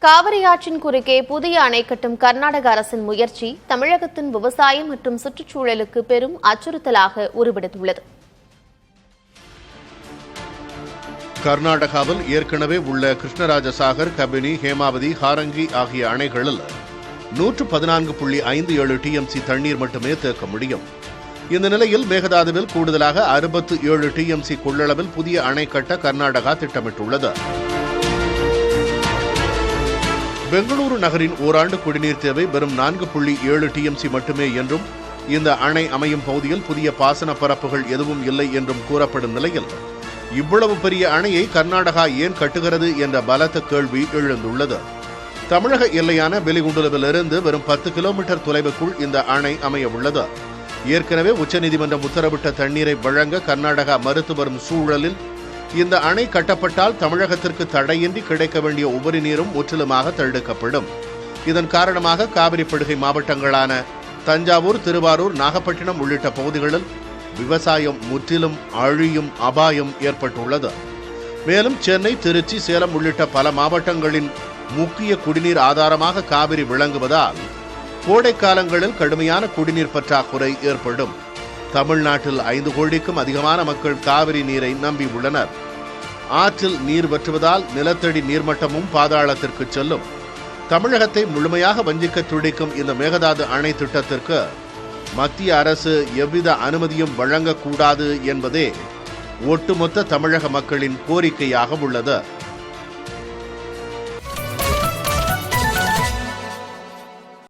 காவிரி ஆற்றின் குறுக்கே புதிய அணை கட்டும் கர்நாடக அரசின் முயற்சி தமிழகத்தின் விவசாயம் மற்றும் சுற்றுச்சூழலுக்கு பெரும் அச்சுறுத்தலாக உருவெடுத்துள்ளது. கர்நாடகாவில் ஏற்கனவே உள்ள கிருஷ்ணராஜசாகர், கபினி, ஹேமாவதி, ஹாரங்கி ஆகிய அணைகளில் 114.57 TMC தண்ணீர் மட்டுமே தேக்க முடியும். இந்த நிலையில் மேகதாதுவில் கூடுதலாக 67 TMC கொள்ளளவில் புதிய அணை கட்ட கர்நாடகா திட்டமிட்டுள்ளது. பெங்களூரு நகரின் ஓராண்டு குடிநீர் தேவை வெறும் 4.7 TMC மட்டுமே என்றும், இந்த அணை அமையும் பகுதியில் புதிய பாசன பரப்புகள் எதுவும் இல்லை என்றும் கூறப்படும் நிலையில் இவ்வளவு பெரிய அணையை கர்நாடகா ஏன் கட்டுகிறது என்ற பலத்த கேள்வி எழுந்துள்ளது. தமிழக எல்லையான வெலிகுண்டுலுவிலிருந்து வெறும் 10 கிலோமீட்டர் தொலைவுக்குள் இந்த அணை அமைய உள்ளது. ஏற்கனவே உச்சநீதிமன்றம் உத்தரவிட்ட தண்ணீரை வழங்க கர்நாடகா மறுத்து வரும் சூழலில் இந்த அணை கட்டப்பட்டால் தமிழகத்திற்கு தடையின்றி கிடைக்க வேண்டிய உபரி நீரும் முற்றிலுமாக தடுக்கப்படும். இதன் காரணமாக காவிரி படுகை மாவட்டங்களான தஞ்சாவூர், திருவாரூர், நாகப்பட்டினம் உள்ளிட்ட பகுதிகளில் விவசாயம் முற்றிலும் அழியும் அபாயம் ஏற்பட்டுள்ளது. மேலும் சென்னை, திருச்சி, சேலம் உள்ளிட்ட பல மாவட்டங்களின் முக்கிய குடிநீர் ஆதாரமாக காவிரி விளங்குவதால் கோடை காலங்களில் கடுமையான குடிநீர் பற்றாக்குறை ஏற்படும். தமிழ்நாட்டில் 5 கோடிக்கும் அதிகமான மக்கள் காவிரி நீரை நம்பி உள்ளனர். ஆற்றில் நீர் வற்றுவதால் நிலத்தடி நீர்மட்டமும் பாதாளத்திற்கு செல்லும். தமிழகத்தை முழுமையாக வஞ்சிக்க துடிக்கும் இந்த மேகதாது அணை திட்டத்திற்கு மத்திய அரசு எவ்வித அனுமதியும் வழங்கக்கூடாது என்பதே ஒட்டுமொத்த தமிழக மக்களின் கோரிக்கையாக உள்ளது.